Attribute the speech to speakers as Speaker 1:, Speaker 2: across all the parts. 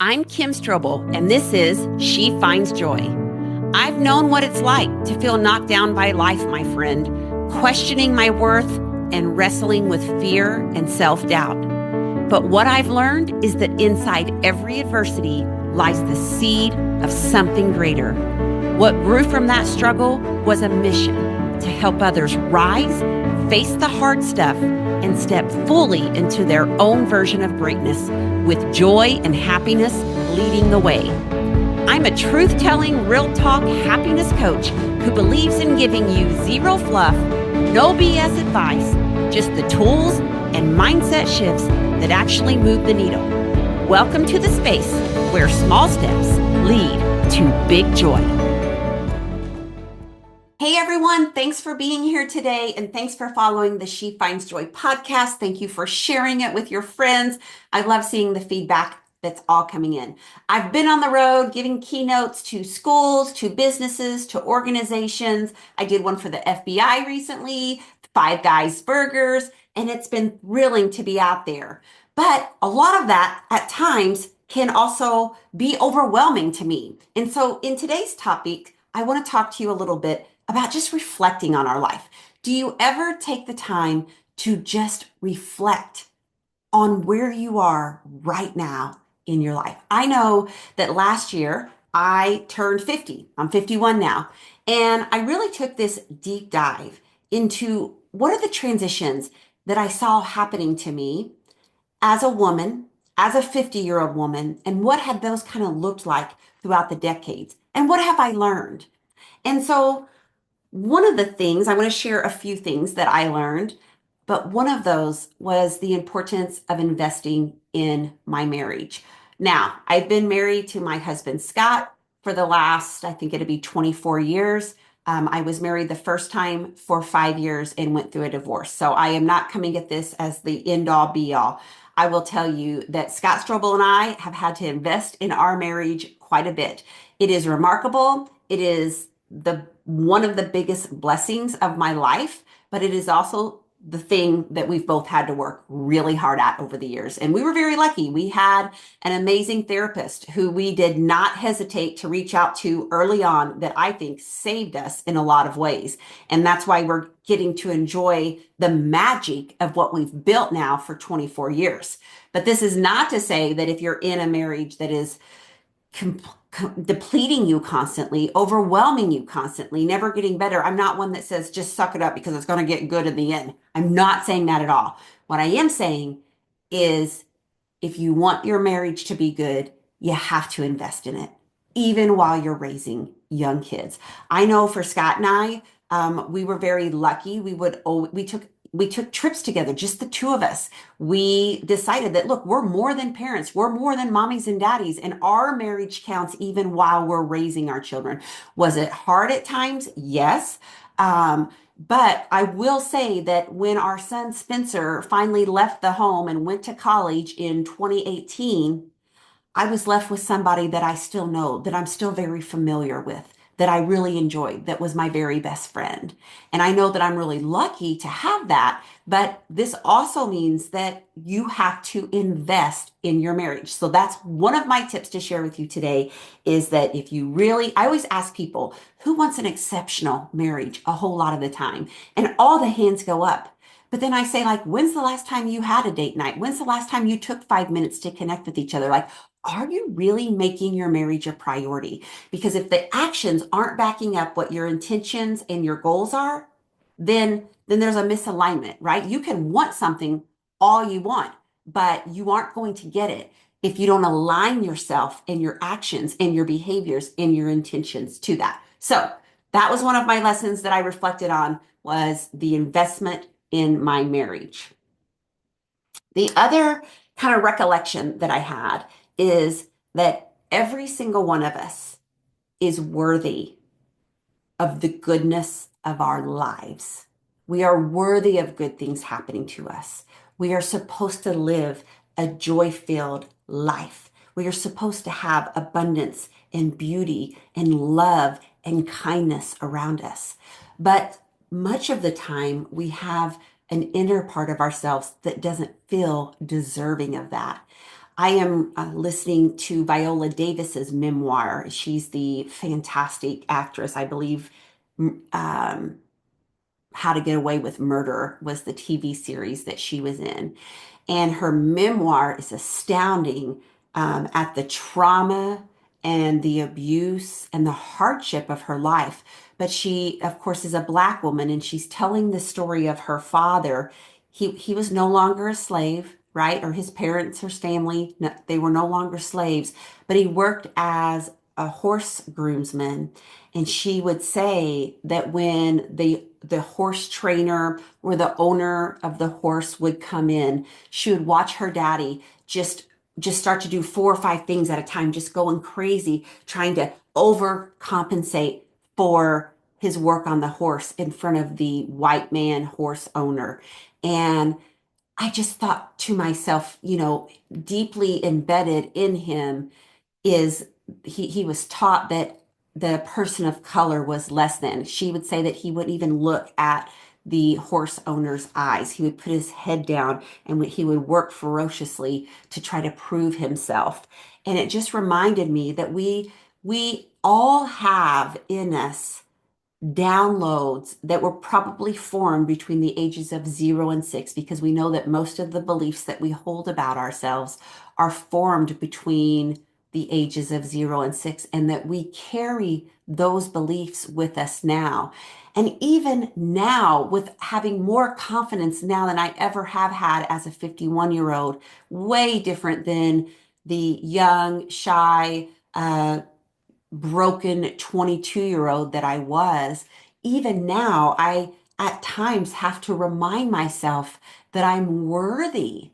Speaker 1: I'm Kim Strobel, and this is She Finds Joy. I've known what it's like to feel knocked down by life, my friend, questioning my worth and wrestling with fear and self-doubt. But what I've learned is that inside every adversity lies the seed of something greater. What grew from that struggle was a mission to help others rise, face the hard stuff, and step fully into their own version of greatness with joy and happiness leading the way. I'm a truth-telling, real-talk happiness coach who believes in giving you zero fluff, no BS advice, just the tools and mindset shifts that actually move the needle. Welcome to the space where small steps lead to big joy. Hey everyone, thanks for being here today and thanks for following the She Finds Joy podcast. Thank you for sharing it with your friends. I love seeing the feedback that's all coming in. I've been on the road giving keynotes to schools, to businesses, to organizations. I did one for the FBI recently, Five Guys Burgers, and it's been thrilling to be out there. But a lot of that at times can also be overwhelming to me. And so in today's topic, I want to talk to you a little bit about just reflecting on our life. Do you ever take the time to just reflect on where you are right now in your life? I know that last year I turned 50. I'm 51 now. And I really took this deep dive into what are the transitions that I saw happening to me as a woman, as a 50-year-old woman, and what had those kind of looked like throughout the decades? And what have I learned? And so one of the things, I want to share a few things that I learned, but one of those was the importance of investing in my marriage. Now, I've been married to my husband, Scott, for the last, I think it'd be 24 years. I was married the first time for 5 years and went through a divorce. So I am not coming at this as the end all be all. I will tell you that Scott Strobel and I have had to invest in our marriage quite a bit. It is remarkable. It is one of the biggest blessings of my life, but it is also the thing that we've both had to work really hard at over the years. And we were very lucky. We had an amazing therapist who we did not hesitate to reach out to early on that I think saved us in a lot of ways. And that's why we're getting to enjoy the magic of what we've built now for 24 years. But this is not to say that if you're in a marriage that is depleting you constantly, overwhelming you constantly, never getting better. I'm not one that says just suck it up because it's going to get good in the end. I'm not saying that at all. What I am saying is if you want your marriage to be good, you have to invest in it, even while you're raising young kids. I know for Scott and I, we were very lucky. We took trips together, just the two of us. We decided that, look, we're more than parents. We're more than mommies and daddies, and our marriage counts even while we're raising our children. Was it hard at times? Yes. But I will say that when our son Spencer finally left the home and went to college in 2018, I was left with somebody that I still know, that I'm still very familiar with, that I really enjoyed, that was my very best friend. And I know that I'm really lucky to have that, but this also means that you have to invest in your marriage. So that's one of my tips to share with you today is that if you really, I always ask people, who wants an exceptional marriage a whole lot of the time? And all the hands go up. But then I say, like, when's the last time you had a date night? When's the last time you took 5 minutes to connect with each other? Like, are you really making your marriage a priority? Because if the actions aren't backing up what your intentions and your goals are, then there's a misalignment, right? You can want something all you want, but you aren't going to get it if you don't align yourself and your actions and your behaviors and your intentions to that. So that was one of my lessons that I reflected on was the investment in my marriage. The other kind of recollection that I had is that every single one of us is worthy of the goodness of our lives. We are worthy of good things happening to us. We are supposed to live a joy-filled life. We are supposed to have abundance and beauty and love and kindness around us. But much of the time we have an inner part of ourselves that doesn't feel deserving of that. I am listening to Viola Davis's memoir. She's the fantastic actress, I believe. Um, How to Get Away with Murder was the TV series that she was in. And her memoir is astounding at the trauma and the abuse and the hardship of her life. But she, of course, is a Black woman, and she's telling the story of her father. He was no longer a slave, right? Or his parents, his family, no, they were no longer slaves, but he worked as a horse groomsman. And she would say that when the horse trainer or the owner of the horse would come in, she would watch her daddy just start to do four or five things at a time, just going crazy, trying to overcompensate for his work on the horse in front of the white man horse owner. And I just thought to myself, deeply embedded in him is he was taught that the person of color was less than. She would say that he wouldn't even look at the horse owner's eyes. He would put his head down and he would work ferociously to try to prove himself. And it just reminded me that we all have in us downloads that were probably formed between the ages of 0 and 6, because we know that most of the beliefs that we hold about ourselves are formed between the ages of 0 and 6, and that we carry those beliefs with us now. And even now, with having more confidence now than I ever have had as a 51-year-old, way different than the young, shy, broken 22-year-old that I was. Even now, I at times have to remind myself that I'm worthy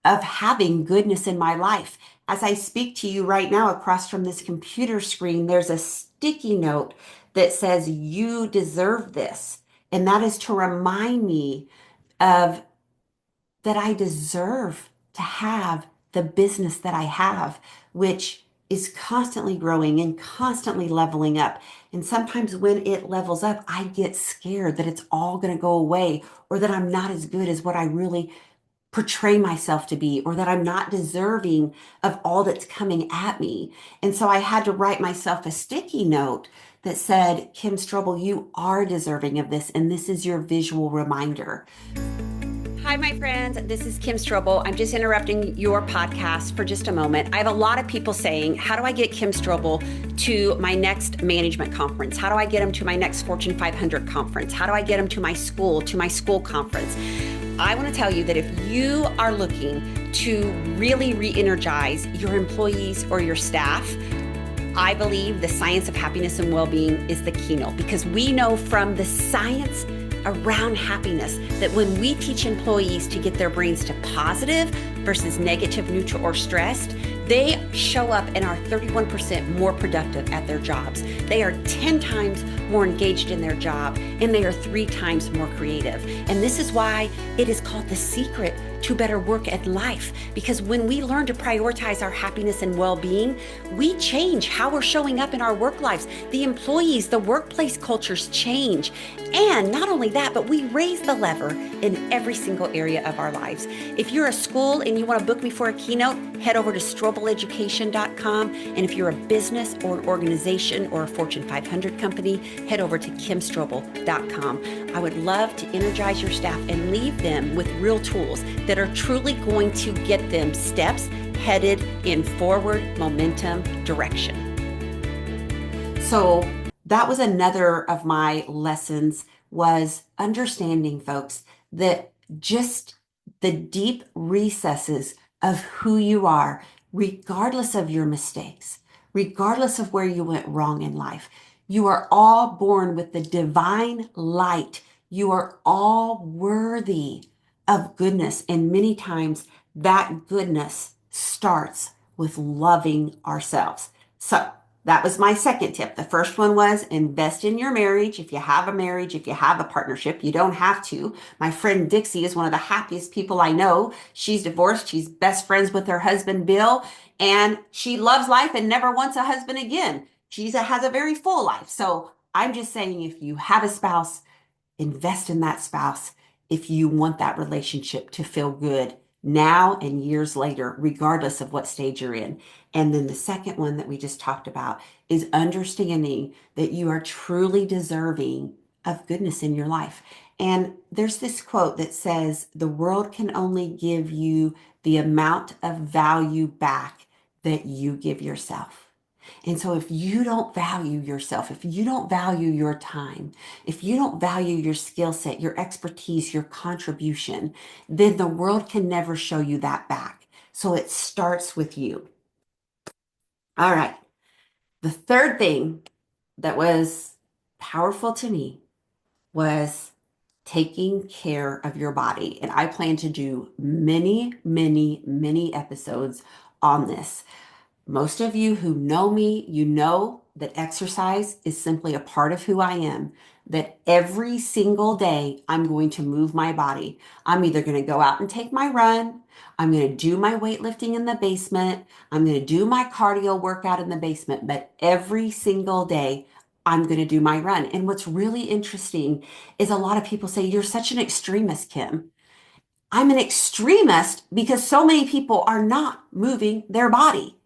Speaker 1: of having goodness in my life. As I speak to you right now across from this computer screen, there's a sticky note that says, "You deserve this." And that is to remind me of that I deserve to have the business that I have, which is constantly growing and constantly leveling up. And sometimes when it levels up, I get scared that it's all going to go away, or that I'm not as good as what I really portray myself to be, or that I'm not deserving of all that's coming at me. And so I had to write myself a sticky note that said, "Kim Strobel, you are deserving of this, and this is your visual reminder." Hi, my friends. This is Kim Strobel. I'm just interrupting your podcast for just a moment. I have a lot of people saying, "How do I get Kim Strobel to my next management conference? How do I get them to my next Fortune 500 conference? How do I get them to my school conference?" I want to tell you that if you are looking to really re-energize your employees or your staff, I believe the science of happiness and well-being is the keynote, because we know from the science around happiness that when we teach employees to get their brains to positive versus negative, neutral, or stressed, they show up and are 31% more productive at their jobs. They are 10 times more engaged in their job, and they are 3 times more creative. And this is why it is called the secret to better work and life, because when we learn to prioritize our happiness and well-being, we change how we're showing up in our work lives. The employees, the workplace cultures change. And not only that, but we raise the lever in every single area of our lives. If you're a school and you want to book me for a keynote, head over to strobeleducation.com. And if you're a business or an organization or a Fortune 500 company, head over to kimstrobel.com. I would love to energize your staff and leave them with real tools that are truly going to get them steps headed in forward momentum direction. So that was another of my lessons, was understanding, folks, that just the deep recesses of who you are, regardless of your mistakes, regardless of where you went wrong in life, you are all born with the divine light. You are all worthy of goodness. And many times that goodness starts with loving ourselves. So that was my second tip. The first one was invest in your marriage. If you have a marriage, if you have a partnership, you don't have to. My friend Dixie is one of the happiest people I know. She's divorced. She's best friends with her husband, Bill, and she loves life and never wants a husband again. She has a very full life. So I'm just saying, if you have a spouse, invest in that spouse if you want that relationship to feel good now and years later, regardless of what stage you're in. And then the second one that we just talked about is understanding that you are truly deserving of goodness in your life. And there's this quote that says, the world can only give you the amount of value back that you give yourself. And so if you don't value yourself, if you don't value your time, if you don't value your skill set, your expertise, your contribution, then the world can never show you that back. So it starts with you. All right. The third thing that was powerful to me was taking care of your body. And I plan to do many, many, many episodes on this. Most of you who know me, you know that exercise is simply a part of who I am, that every single day I'm going to move my body. I'm either going to go out and take my run, I'm going to do my weightlifting in the basement, I'm going to do my cardio workout in the basement, but every single day I'm going to do my run. And what's really interesting is a lot of people say, you're such an extremist, Kim. I'm an extremist because so many people are not moving their body.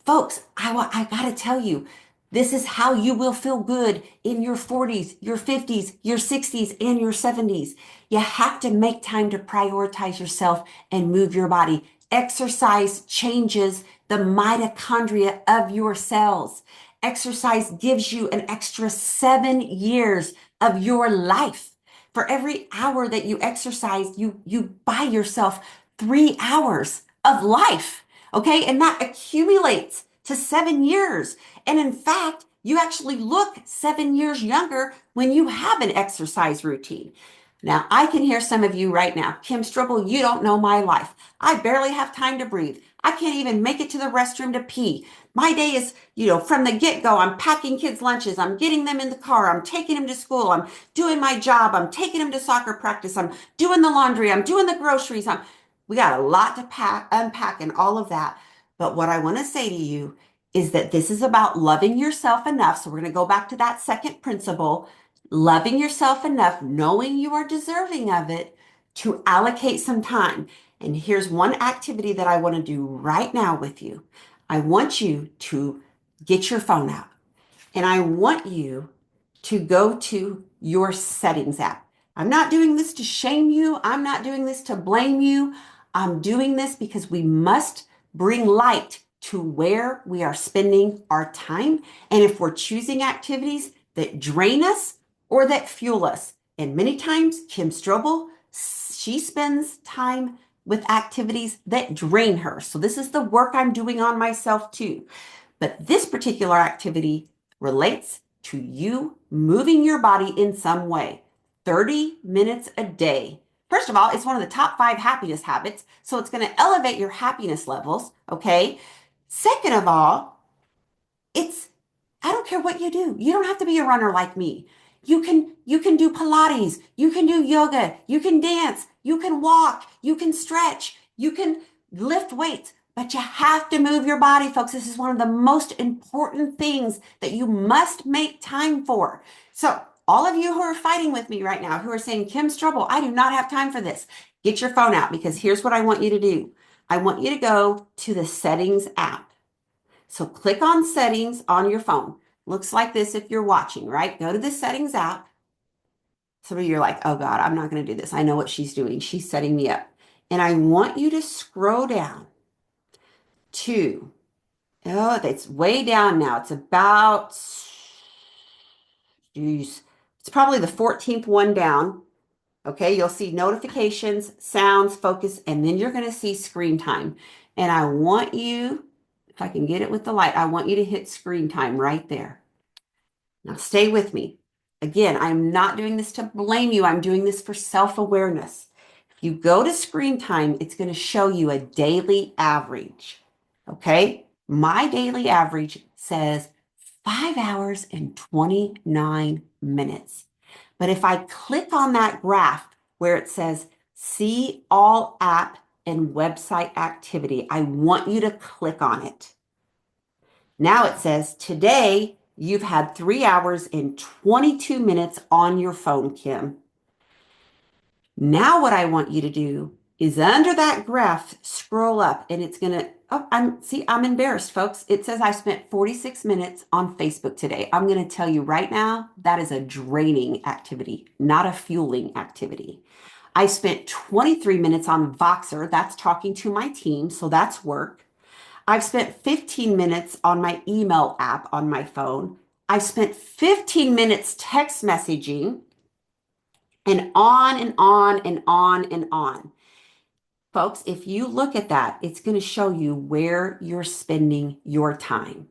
Speaker 1: Folks, I got to tell you, this is how you will feel good in your 40s, your 50s, your 60s, and your 70s. You have to make time to prioritize yourself and move your body. Exercise changes the mitochondria of your cells. Exercise gives you an extra 7 years of your life. For every hour that you exercise, you buy yourself 3 hours of life. Okay. And that accumulates to 7 years. And in fact, you actually look 7 years younger when you have an exercise routine. Now, I can hear some of you right now, Kim Strobel, you don't know my life. I barely have time to breathe. I can't even make it to the restroom to pee. My day is, from the get-go, I'm packing kids' lunches. I'm getting them in the car. I'm taking them to school. I'm doing my job. I'm taking them to soccer practice. I'm doing the laundry. I'm doing the groceries. We got a lot to unpack and all of that. But what I want to say to you is that this is about loving yourself enough. So we're going to go back to that second principle, loving yourself enough, knowing you are deserving of it, to allocate some time. And here's one activity that I want to do right now with you. I want you to get your phone out and I want you to go to your settings app. I'm not doing this to shame you. I'm not doing this to blame you. I'm doing this because we must bring light to where we are spending our time. And if we're choosing activities that drain us or that fuel us. And many times, Kim Strobel, she spends time with activities that drain her. So this is the work I'm doing on myself too. But this particular activity relates to you moving your body in some way. 30 minutes a day. First of all, it's one of the top 5 happiness habits, so it's going to elevate your happiness levels, okay? Second of all, I don't care what you do. You don't have to be a runner like me. You can do Pilates, you can do yoga, you can dance, you can walk, you can stretch, you can lift weights, but you have to move your body, folks. This is one of the most important things that you must make time for. So, all of you who are fighting with me right now, who are saying, Kim Strobel, I do not have time for this, get your phone out because here's what I want you to do. I want you to go to the settings app. So click on settings on your phone. Looks like this if you're watching, right? Go to the settings app. Some of you are like, oh God, I'm not going to do this. I know what she's doing. She's setting me up. And I want you to scroll down to, oh, it's way down now. It's about, geez, it's probably the 14th one down. Okay, you'll see notifications, sounds, focus, and then you're going to see screen time. And I want you, if I can get it with the light, I want you to hit screen time right there. Now stay with me. Again, I'm not doing this to blame you. I'm doing this for self-awareness. If you go to screen time, it's going to show you a daily average. Okay? My daily average says 5 hours and 29 minutes. But if I click on that graph where it says see all app and website activity, I want you to click on it. Now it says today you've had 3 hours and 22 minutes on your phone, Kim. Now what I want you to do is under that graph, scroll up and it's going to, I'm embarrassed, folks. It says I spent 46 minutes on Facebook today. I'm going to tell you right now, that is a draining activity, not a fueling activity. I spent 23 minutes on Voxer. That's talking to my team. So that's work. I've spent 15 minutes on my email app on my phone. I've spent 15 minutes text messaging and on and on and on and on. Folks, if you look at that, it's going to show you where you're spending your time.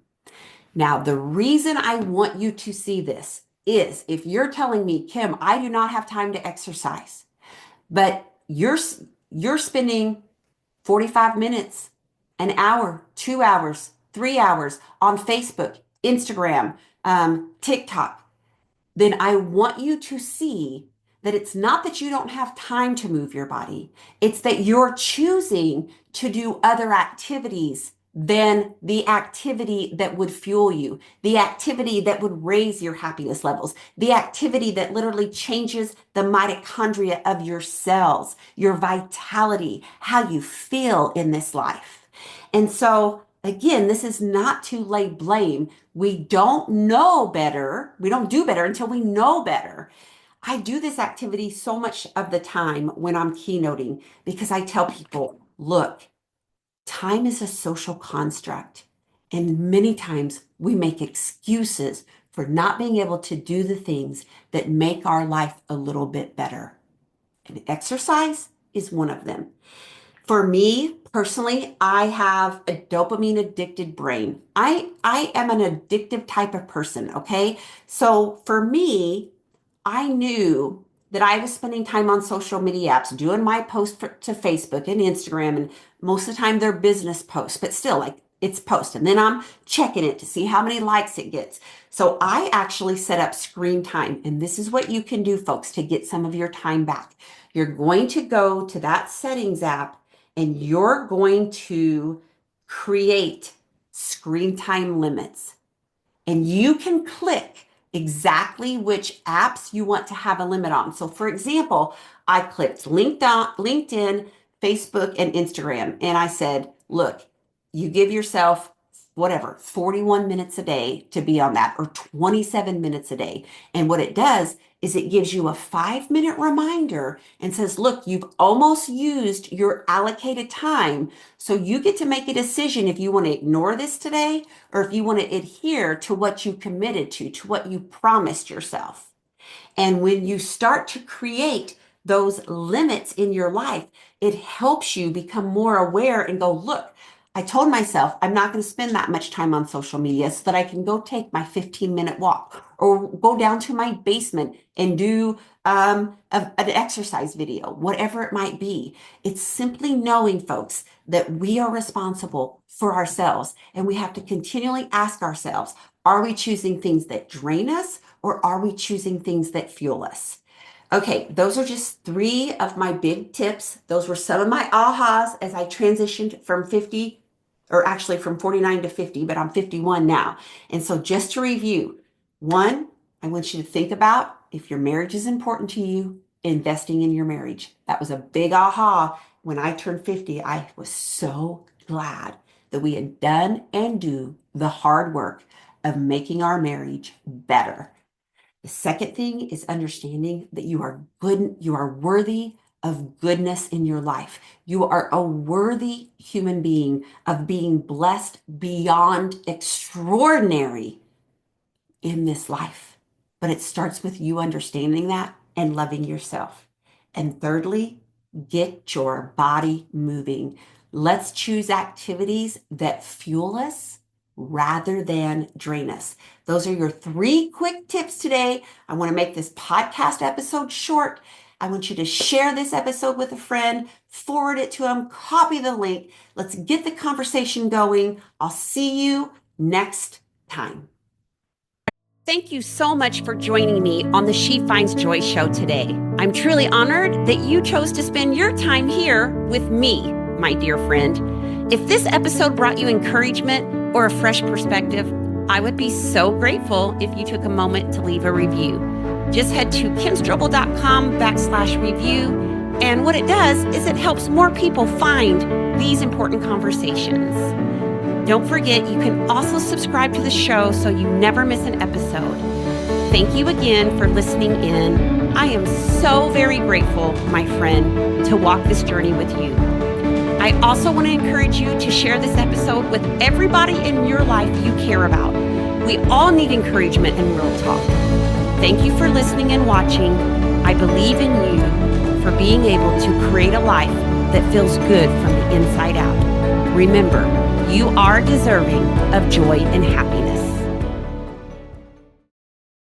Speaker 1: Now, the reason I want you to see this is if you're telling me, Kim, I do not have time to exercise, but you're spending 45 minutes, an hour, 2 hours, 3 hours on Facebook, Instagram, TikTok, then I want you to see that it's not that you don't have time to move your body. It's that you're choosing to do other activities than the activity that would fuel you, the activity that would raise your happiness levels, the activity that literally changes the mitochondria of your cells, your vitality, how you feel in this life. And so, again, this is not to lay blame. We don't know better. We don't do better until we know better. I do this activity so much of the time when I'm keynoting because I tell people, look, time is a social construct. And many times we make excuses for not being able to do the things that make our life a little bit better. And exercise is one of them. For me personally, I have a dopamine addicted brain. I am an addictive type of person, okay? So for me, I knew that I was spending time on social media apps, doing my posts to Facebook and Instagram, and most of the time they're business posts, but still, like, it's post. And then I'm checking it to see how many likes it gets. So I actually set up screen time. And this is what you can do, folks, to get some of your time back. You're going to go to that settings app and you're going to create screen time limits. And you can click exactly which apps you want to have a limit on. So for example, I clicked LinkedIn, Facebook, and Instagram. And I said, look, you give yourself whatever, 41 minutes a day to be on that, or 27 minutes a day. And what it does is it gives you a 5-minute reminder and says, look, you've almost used your allocated time. So you get to make a decision if you want to ignore this today or if you want to adhere to what you committed to what you promised yourself. And when you start to create those limits in your life, it helps you become more aware and go, look, I told myself I'm not going to spend that much time on social media so that I can go take my 15-minute walk or go down to my basement and do an exercise video, whatever it might be. It's simply knowing, folks, that we are responsible for ourselves and we have to continually ask ourselves, are we choosing things that drain us or are we choosing things that fuel us? Okay, those are just 3 of my big tips. Those were some of my ahas as I transitioned from 50, or actually from 49 to 50, but I'm 51 now. And so just to review, 1, I want you to think about if your marriage is important to you, investing in your marriage. That was a big aha. When I turned 50, I was so glad that we had done and do the hard work of making our marriage better. The second thing is understanding that you are good, you are worthy of goodness in your life. You are a worthy human being of being blessed beyond extraordinary in this life. But it starts with you understanding that and loving yourself. And thirdly, get your body moving. Let's choose activities that fuel us rather than drain us. Those are your 3 quick tips today. I want to make this podcast episode short. I want you to share this episode with a friend, forward it to them, copy the link. Let's get the conversation going. I'll see you next time. Thank you so much for joining me on the She Finds Joy show today. I'm truly honored that you chose to spend your time here with me, my dear friend. If this episode brought you encouragement or a fresh perspective, I would be so grateful if you took a moment to leave a review. Just head to kimstrobel.com/review And what it does is it helps more people find these important conversations. Don't forget, you can also subscribe to the show so you never miss an episode. Thank you again for listening in. I am so very grateful, my friend, to walk this journey with you. I also want to encourage you to share this episode with everybody in your life you care about. We all need encouragement and real talk. Thank you for listening and watching. I believe in you for being able to create a life that feels good from the inside out. Remember, you are deserving of joy and happiness.